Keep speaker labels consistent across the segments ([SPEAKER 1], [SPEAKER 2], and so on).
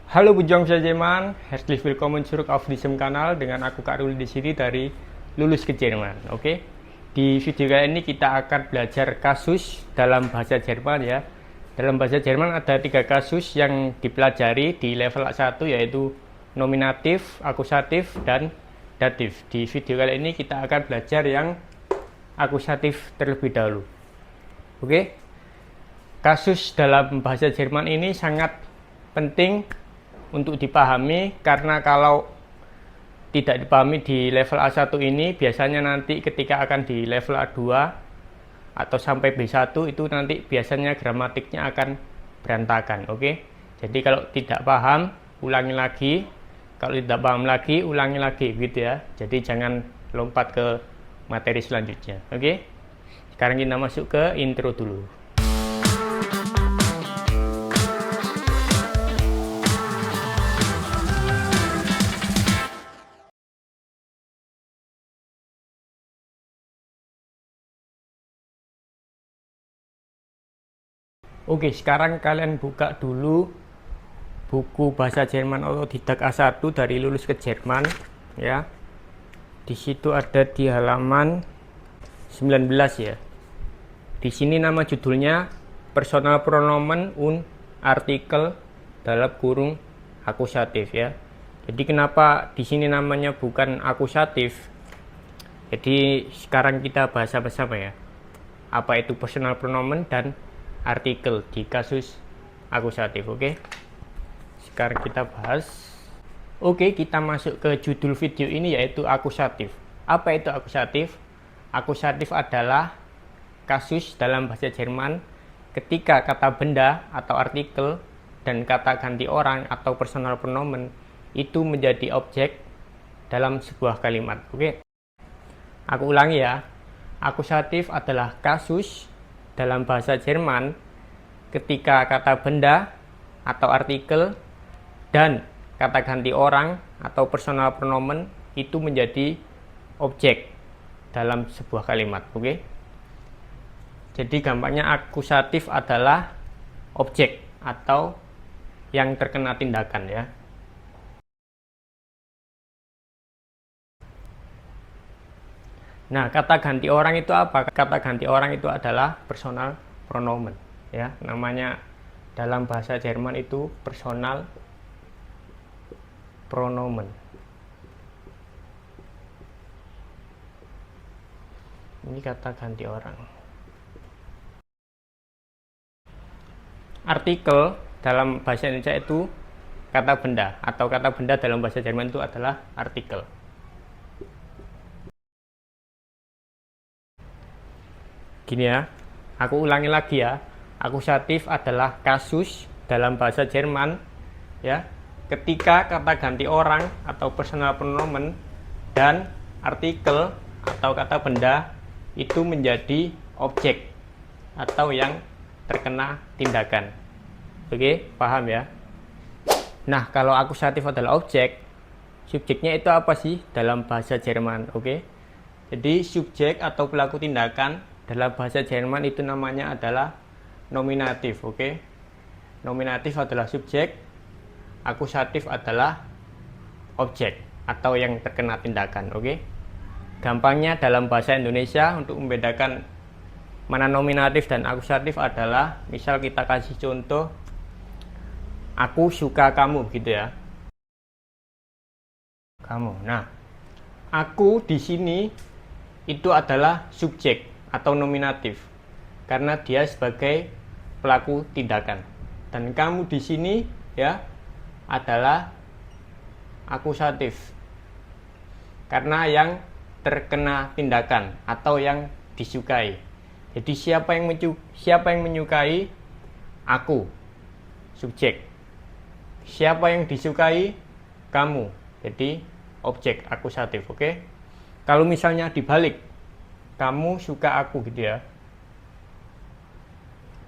[SPEAKER 1] Halo Bujang Jerman, herzlich willkommen zurück auf diesem Kanal dengan aku Kak Ruli di sini dari Lulus ke Jerman. Oke. Di video kali ini kita akan belajar kasus dalam bahasa Jerman ya. Dalam bahasa Jerman ada 3 kasus yang dipelajari di level 1 yaitu nominatif, akusatif, dan datif. Di video kali ini kita akan belajar yang akusatif terlebih dahulu. Oke. Kasus dalam bahasa Jerman ini sangat penting untuk dipahami, karena kalau tidak dipahami di level A1 ini, biasanya nanti ketika akan di level A2 atau sampai B1 itu nanti biasanya gramatiknya akan berantakan. Oke. Jadi kalau tidak paham, ulangi lagi. Kalau tidak paham lagi, ulangi lagi gitu ya. Jadi jangan lompat ke materi selanjutnya. Oke. Sekarang kita masuk ke intro dulu. Oke, sekarang kalian buka dulu buku bahasa Jerman otodidak A1 dari Lulus ke Jerman ya. Di situ ada di halaman 19 ya. Di sini nama judulnya personal pronomen und artikel dalam kurung akusatif ya. Jadi kenapa di sini namanya bukan akusatif? Jadi sekarang kita bahas sama-sama ya. Apa itu personal pronomen dan artikel di kasus akusatif. Oke. Sekarang kita bahas. Oke, kita masuk ke judul video ini yaitu akusatif. Apa itu akusatif? Akusatif adalah kasus dalam bahasa Jerman ketika kata benda atau artikel dan kata ganti orang atau personal pronomen itu menjadi objek dalam sebuah kalimat. Oke. Aku ulangi ya. Akusatif adalah kasus dalam bahasa Jerman ketika kata benda atau artikel dan kata ganti orang atau personal pronomen itu menjadi objek dalam sebuah kalimat. Oke. Jadi gampangnya akusatif adalah objek atau yang terkena tindakan ya. Nah, kata ganti orang itu apa? Kata ganti orang itu adalah personal pronomen ya. Namanya dalam bahasa Jerman itu personal pronomen. Ini kata ganti orang. Artikel dalam bahasa Indonesia itu kata benda, atau kata benda dalam bahasa Jerman itu adalah artikel. Gini ya, aku ulangi lagi ya. Akusatif adalah kasus dalam bahasa Jerman ya, ketika kata ganti orang atau personal pronomen dan artikel atau kata benda itu menjadi objek atau yang terkena tindakan. Oke, paham ya? Nah, kalau akusatif adalah objek, subjeknya itu apa sih dalam bahasa Jerman? Oke. Jadi subjek atau pelaku tindakan dalam bahasa Jerman itu namanya adalah nominatif. Oke. Nominatif adalah subjek, akusatif adalah objek atau yang terkena tindakan. Oke. Gampangnya dalam bahasa Indonesia untuk membedakan mana nominatif dan akusatif adalah, misal kita kasih contoh, aku suka kamu gitu ya. Kamu. Nah, aku di sini itu adalah subjek atau nominatif karena dia sebagai pelaku tindakan, dan kamu di sini ya adalah akusatif karena yang terkena tindakan atau yang disukai. Jadi siapa yang menyukai? Aku, subjek. Siapa yang disukai? Kamu, jadi objek akusatif. Oke. Kalau misalnya dibalik, kamu suka aku gitu ya.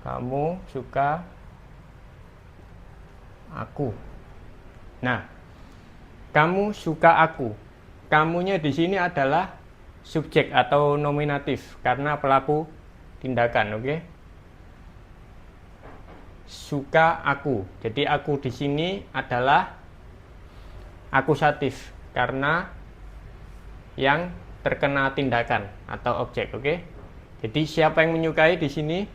[SPEAKER 1] Kamu suka aku. Nah, kamu suka aku. Kamunya di sini adalah subjek atau nominatif karena pelaku tindakan. Oke. suka aku. Jadi aku di sini adalah akusatif karena yang terkena tindakan atau objek, oke? Jadi siapa yang menyukai di sini?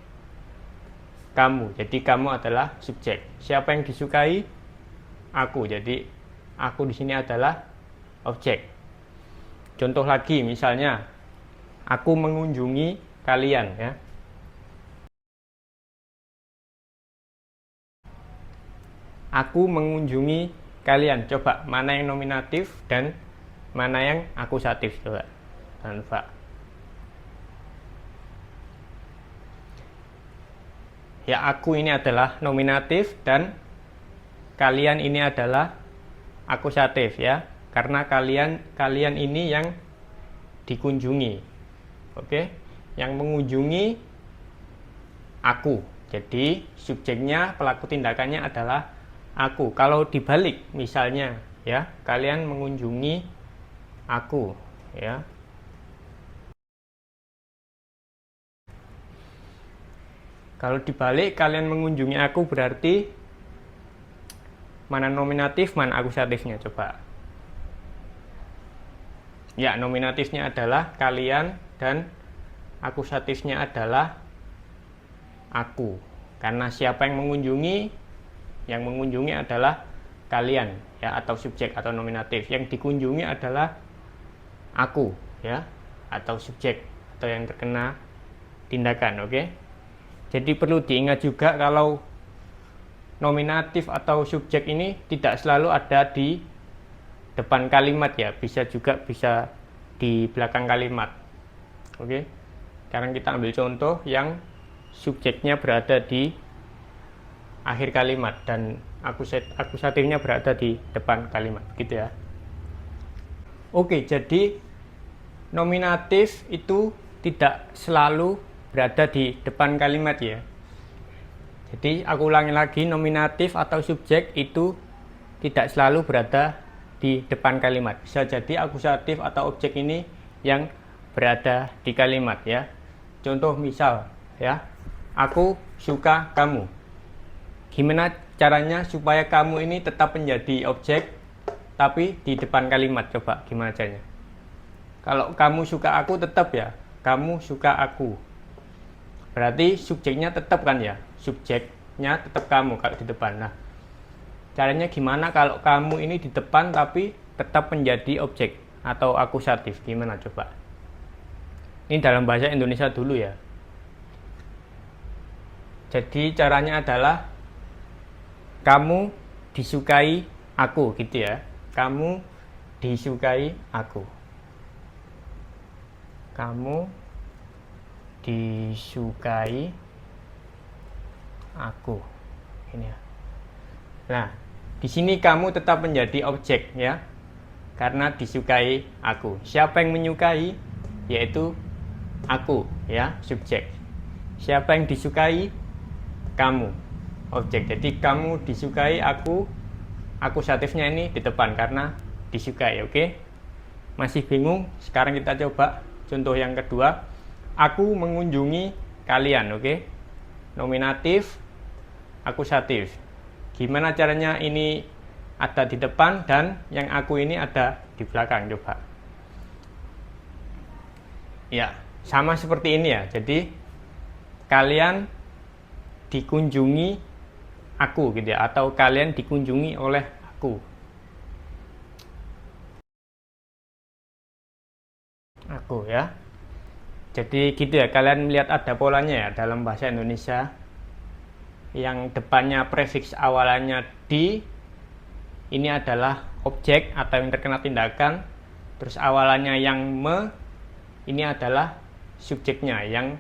[SPEAKER 1] Kamu. Jadi kamu adalah subjek. Siapa yang disukai? Aku. Jadi aku di sini adalah objek. Contoh lagi, misalnya aku mengunjungi kalian, ya. Aku mengunjungi kalian. Coba mana yang nominatif dan mana yang akusatif, coba. Tanpa. Ya, aku ini adalah nominatif dan kalian ini adalah akusatif, ya. Karena kalian ini yang dikunjungi. Oke? Yang mengunjungi aku. Jadi subjeknya, pelaku tindakannya adalah aku. Kalau dibalik misalnya, ya, kalian mengunjungi aku, ya. Kalau dibalik kalian mengunjungi aku berarti mana nominatif, mana akusatifnya, coba. Ya, nominatifnya adalah kalian dan akusatifnya adalah aku. Karena siapa yang mengunjungi? Yang mengunjungi adalah kalian, ya, atau subjek atau nominatif. Yang dikunjungi adalah aku, ya, atau subjek atau yang terkena tindakan, oke? Jadi perlu diingat juga kalau nominatif atau subjek ini tidak selalu ada di depan kalimat, ya, bisa di belakang kalimat. Oke. Sekarang kita ambil contoh yang subjeknya berada di akhir kalimat dan akusatifnya berada di depan kalimat, gitu ya. Oke, jadi nominatif itu tidak selalu berada di depan kalimat, ya. Jadi aku ulangi lagi, nominatif atau subjek itu tidak selalu berada di depan kalimat. Bisa jadi akusatif atau objek ini yang berada di kalimat, ya. Contoh misal, ya, aku suka kamu. Gimana caranya supaya kamu ini tetap menjadi objek tapi di depan kalimat? Coba gimana caranya? Kalau kamu suka aku tetap, ya, kamu suka aku. Berarti subjeknya tetap kan, ya, subjeknya tetap kamu kalau di depan. Nah, caranya gimana kalau kamu ini di depan tapi tetap menjadi objek atau akusatif? Gimana coba? Ini dalam bahasa Indonesia dulu, ya. Jadi caranya adalah kamu disukai aku, gitu ya. Kamu disukai aku. Kamu disukai aku. Ini, ya. Nah, di sini kamu tetap menjadi objek, ya, karena disukai aku. Siapa yang menyukai? Yaitu aku, ya, subjek. Siapa yang disukai? Kamu, objek. Jadi kamu disukai aku, akusatifnya ini di depan karena disukai, oke? Masih bingung? Sekarang kita coba contoh yang kedua. Aku mengunjungi kalian, oke? Nominatif, akusatif. Gimana caranya ini ada di depan dan yang aku ini ada di belakang, coba. Ya, sama seperti ini, ya. Jadi kalian dikunjungi aku, gitu ya, atau kalian dikunjungi oleh aku. Aku, ya. Jadi gitu, ya, kalian melihat ada polanya, ya, dalam bahasa Indonesia. Yang depannya prefiks awalannya di, ini adalah objek atau yang terkena tindakan. Terus awalannya yang ini adalah subjeknya yang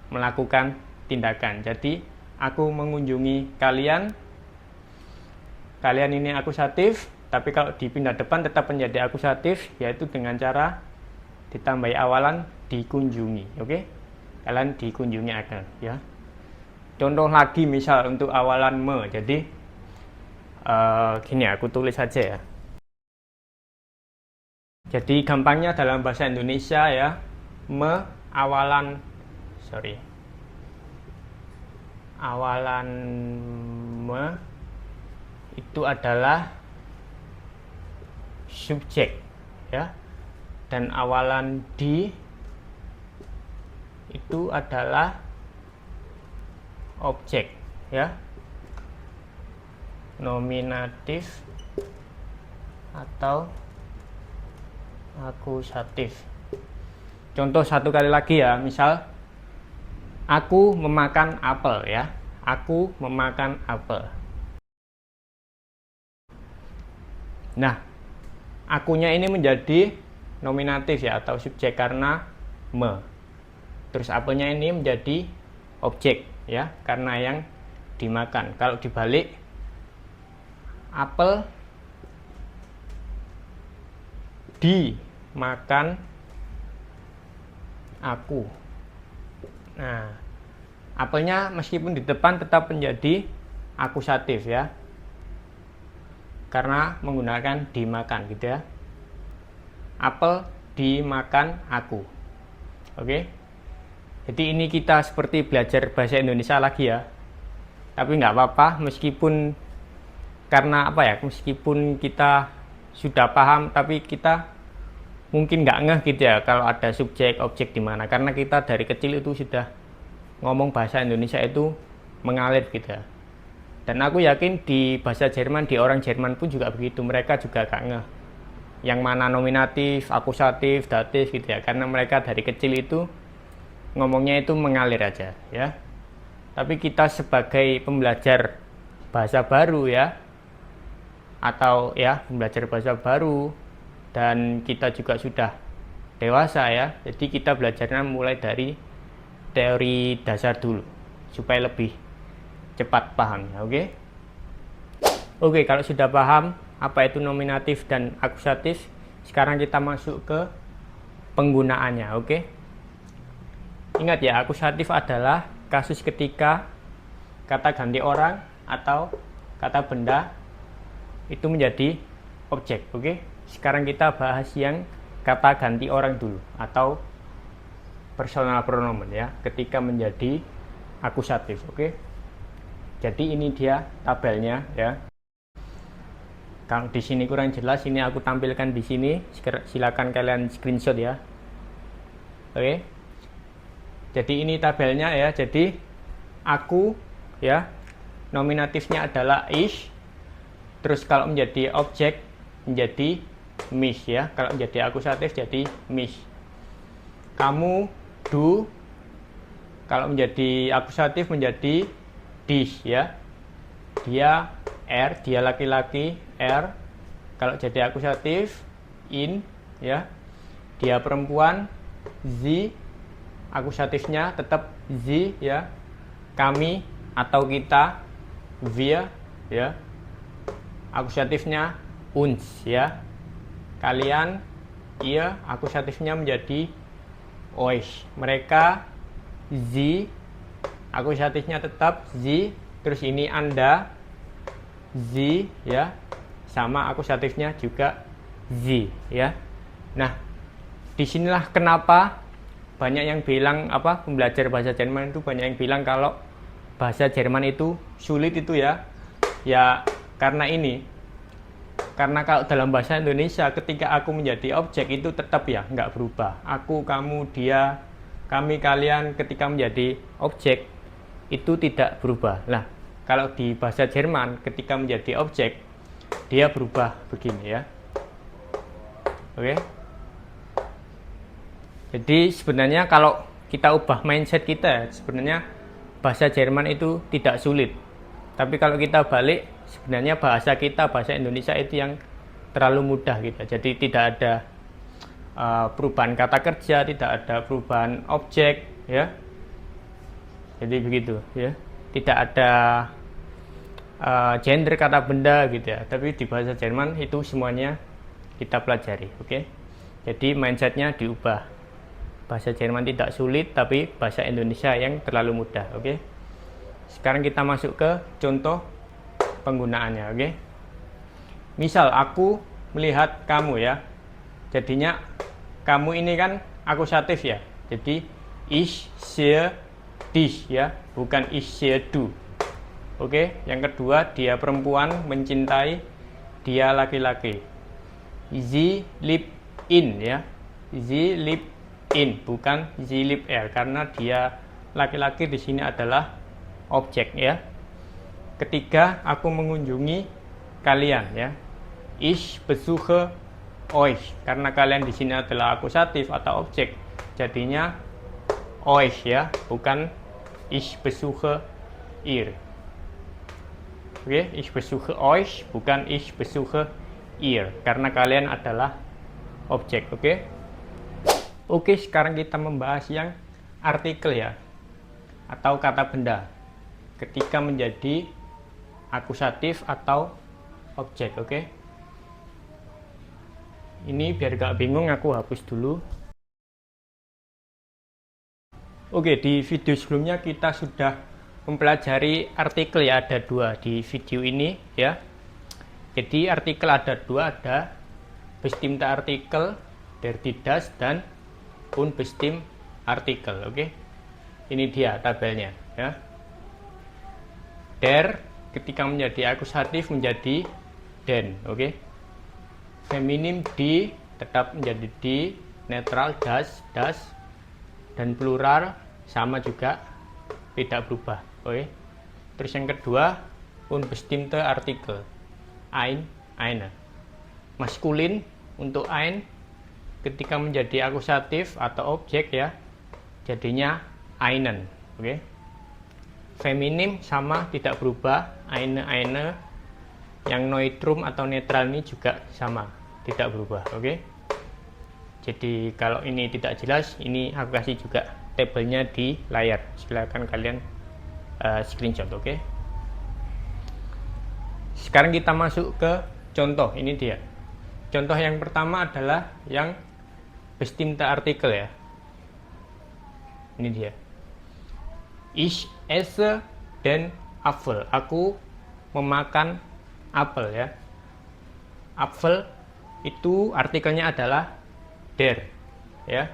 [SPEAKER 1] melakukan tindakan. Jadi aku mengunjungi kalian. Kalian ini akusatif, tapi kalau dipindah depan tetap menjadi akusatif, yaitu dengan cara ditambahi awalan dikunjungi, oke? Kalian dikunjungi akan, ya. Contoh lagi misal untuk awalan jadi gini, aku tulis saja, ya. Jadi gampangnya dalam bahasa Indonesia, awalan me itu adalah subjek ya, dan awalan di itu adalah objek ya. Nominatif atau akusatif. Contoh satu kali lagi ya, misal aku memakan apel ya. Aku memakan apel. Nah, akunya ini menjadi nominatif ya atau subjek karena me. Terus apelnya ini menjadi objek ya karena yang dimakan. Kalau dibalik, apel dimakan aku. Nah, apelnya meskipun di depan tetap menjadi akusatif ya, karena menggunakan dimakan gitu ya. Apel dimakan aku. Oke. Jadi ini kita seperti belajar bahasa Indonesia lagi ya. Tapi nggak apa-apa meskipun karena apa ya, meskipun kita sudah paham tapi kita mungkin nggak ngeh gitu ya kalau ada subjek objek di mana, karena kita dari kecil itu sudah ngomong bahasa Indonesia itu mengalir gitu ya. Dan aku yakin di bahasa Jerman, di orang Jerman pun juga begitu, mereka juga gak ngeh yang mana nominatif, akusatif, datif gitu ya, karena mereka dari kecil itu ngomongnya itu mengalir aja ya. Tapi kita sebagai pembelajar bahasa baru ya, atau ya pembelajar bahasa baru, dan kita juga sudah dewasa ya, jadi kita belajarnya mulai dari teori dasar dulu supaya lebih cepat paham ya. Oke, kalau sudah paham apa itu nominatif dan akusatif, sekarang kita masuk ke penggunaannya. Ingat ya, akusatif adalah kasus ketika kata ganti orang atau kata benda itu menjadi objek. Sekarang kita bahas yang kata ganti orang dulu atau personal pronoun ya, ketika menjadi akusatif. Jadi ini dia tabelnya ya. Kalau di sini kurang jelas, ini aku tampilkan di sini. Silakan kalian screenshot ya. Jadi ini tabelnya ya. Jadi aku ya, nominatifnya adalah ich. Terus kalau menjadi objek menjadi mich ya. Kalau menjadi akusatif jadi mich. Kamu, du. Kalau menjadi akusatif menjadi dich ya. Dia, er, dia laki-laki, er. Kalau jadi akusatif, in ya. Dia perempuan, sie. Akusatifnya tetap sie ya. Kami atau kita, wir ya. Akusatifnya uns ya. Kalian, ihr. Akusatifnya menjadi euch. Mereka, sie. Akusatifnya tetap sie. Terus ini Anda, sie ya, sama akusatifnya juga sie ya. Nah, disinilah kenapa banyak yang bilang apa, pembelajar bahasa Jerman itu banyak yang bilang kalau bahasa Jerman itu sulit itu ya. Ya karena ini, karena kalau dalam bahasa Indonesia ketika aku menjadi objek itu tetap ya nggak berubah. Aku, kamu, dia, kami, kalian ketika menjadi objek itu tidak berubah. Nah, kalau di bahasa Jerman ketika menjadi objek dia berubah begini ya. Jadi sebenarnya kalau kita ubah mindset kita, sebenarnya bahasa Jerman itu tidak sulit. Tapi kalau kita balik, sebenarnya bahasa kita, bahasa Indonesia itu yang terlalu mudah gitu. Jadi tidak ada perubahan kata kerja, tidak ada perubahan objek ya. Jadi begitu ya, tidak ada gender kata benda gitu ya. Tapi di bahasa Jerman itu semuanya kita pelajari. Jadi mindsetnya diubah. Bahasa Jerman tidak sulit, tapi bahasa Indonesia yang terlalu mudah. Sekarang kita masuk ke contoh penggunaannya. Misal aku melihat kamu ya, jadinya kamu ini kan akusatif ya. Jadi ich sehe dish ya, bukan is she do. Oke, yang kedua dia perempuan mencintai dia laki-laki. She live in ya. She live in, bukan she live er, karena dia laki-laki di sini adalah objek ya. Ketiga, aku mengunjungi kalian ya. Ich besuche euch, karena kalian di sini adalah akusatif atau objek, jadinya euch ya, bukan ich besuche ihr. Oke, ich besuche euch, bukan ich besuche ihr, karena kalian adalah objek. Oke, sekarang kita membahas yang artikel ya, atau kata benda ketika menjadi akusatif atau objek. Ini biar gak bingung aku hapus dulu. Oke, di video sebelumnya kita sudah mempelajari artikel ya, ada dua di video ini ya. Jadi artikel ada dua, ada bestimmte Artikel, der, die, das, dan unbestimmte Artikel. Ini dia tabelnya ya. Der ketika menjadi akusatif menjadi den. Feminim di tetap menjadi di, netral das, dan plural sama juga, tidak berubah. Terus yang kedua unbestimmte Artikel, ein, eine. Maskulin untuk ein ketika menjadi akusatif atau objek ya, jadinya einen. Feminim sama, tidak berubah, eine. Yang neutrum atau netral ini juga sama, tidak berubah. Jadi kalau ini tidak jelas, ini aku kasih juga tabelnya di layar, silakan kalian screenshot. Sekarang kita masuk ke contoh. Ini dia contoh yang pertama adalah yang bestimmte Artikel ya. Ini dia, ich esse den Apfel, aku memakan apel ya. Apfel itu artikelnya adalah der ya,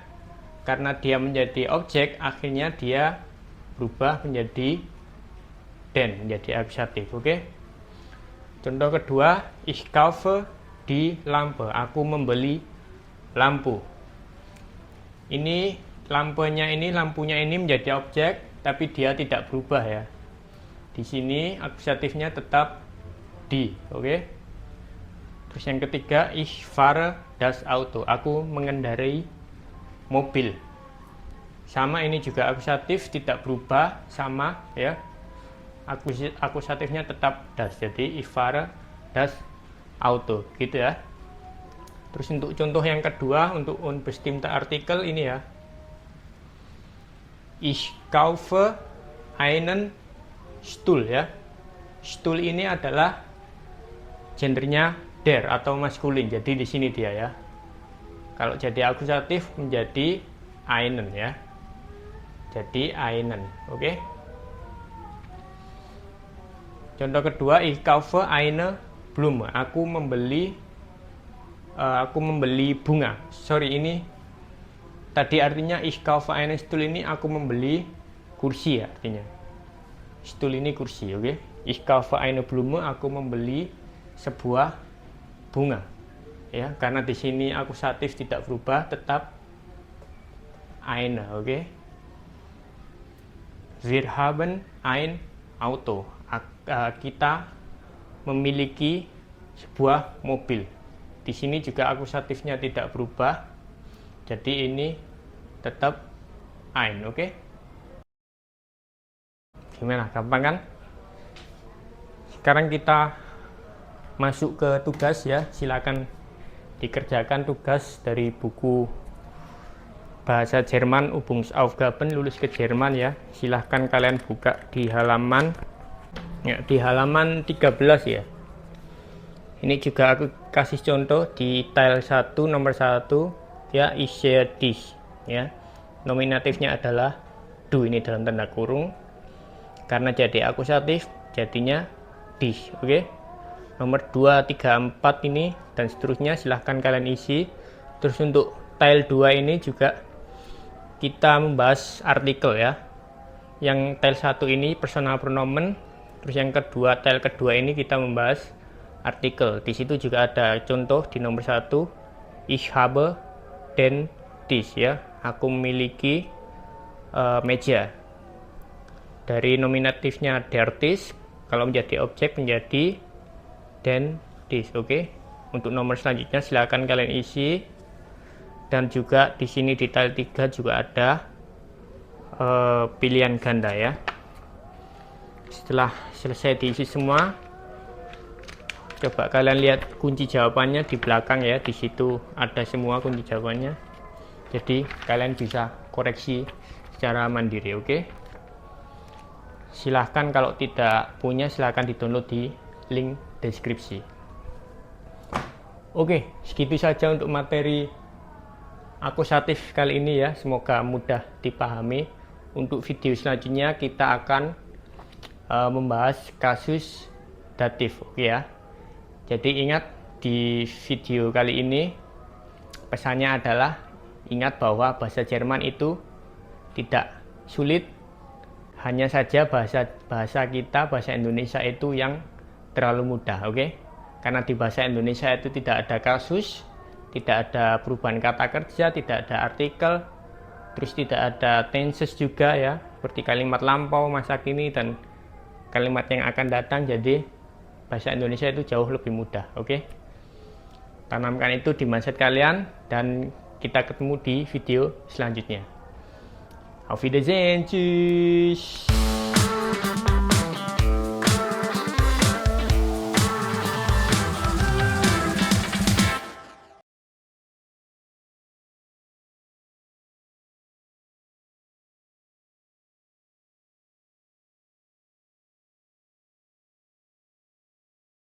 [SPEAKER 1] karena dia menjadi objek akhirnya dia berubah menjadi den, menjadi akusatif. Contoh kedua, ich kaufe die Lampe, aku membeli lampu. Ini lampunya ini menjadi objek, tapi dia tidak berubah ya. Di sini akusatifnya tetap di. Terus yang ketiga, ich fahre das Auto, aku mengendarai mobil. Sama, ini juga akusatif, tidak berubah, sama ya. Akusatifnya tetap das, jadi ich fahre das Auto gitu ya. Terus untuk contoh yang kedua, untuk unbestimmte Artikel ini ya, ich kaufe einen Stuhl ya. Stuhl ini adalah gendernya der atau maskulin, jadi di sini dia ya. Kalau jadi akusatif menjadi einen ya, jadi einen. Contoh kedua, ich kaufe eine Blume, aku membeli bunga. Ini tadi artinya ich kaufe einen Stuhl, ini aku membeli kursi ya, artinya Stuhl ini kursi. Ich kaufe eine Blume, aku membeli sebuah bunga ya, karena di sini akusatif tidak berubah, tetap eine. Wir haben ein Auto, kita memiliki sebuah mobil. Di sini juga akusatifnya tidak berubah, jadi ini tetap ein. Gimana, gampang kan? Sekarang kita masuk ke tugas ya, silakan dikerjakan tugas dari buku bahasa Jerman Übungsaufgaben lulus ke Jerman ya. Silahkan kalian buka di halaman ya, di halaman 13 ya. Ini juga aku kasih contoh di tile 1 nomor 1 ya, ich sehe dich ya. Nominatifnya adalah du, ini dalam tanda kurung, karena jadi akusatif jadinya dich. Nomor 2, 3, 4 ini dan seterusnya silahkan kalian isi. Terus untuk tile 2 ini juga kita membahas artikel ya. Yang tile 1 ini personal pronomen, terus yang kedua, tile kedua ini kita membahas artikel. Di situ juga ada contoh di nomor 1, ich habe den Tisch, ya, aku memiliki meja. Dari nominatifnya der Tisch, kalau menjadi objek menjadi den Tisch. Oke. Untuk nomor selanjutnya silakan kalian isi. Dan juga di sini di tile 3 juga ada pilihan ganda, ya. Setelah selesai diisi semua, coba kalian lihat kunci jawabannya di belakang, ya. Di situ ada semua kunci jawabannya. Jadi kalian bisa koreksi secara mandiri, oke? Silahkan kalau tidak punya silahkan di-download di link deskripsi. Oke, segitu saja untuk materi akusatif kali ini, ya. Semoga mudah dipahami. Untuk video selanjutnya kita akan membahas kasus datif, oke, ya. Jadi ingat, di video kali ini pesannya adalah ingat bahwa bahasa Jerman itu tidak sulit, hanya saja bahasa kita, bahasa Indonesia itu yang terlalu mudah, oke? Karena di bahasa Indonesia itu tidak ada kasus, tidak ada perubahan kata kerja, tidak ada artikel, terus tidak ada tenses juga, ya, seperti kalimat lampau, masa kini, dan kalimat yang akan datang. Jadi bahasa Indonesia itu jauh lebih mudah, oke? Tanamkan itu di mindset kalian, dan kita ketemu di video selanjutnya. Auf Wiedersehen, tschüss.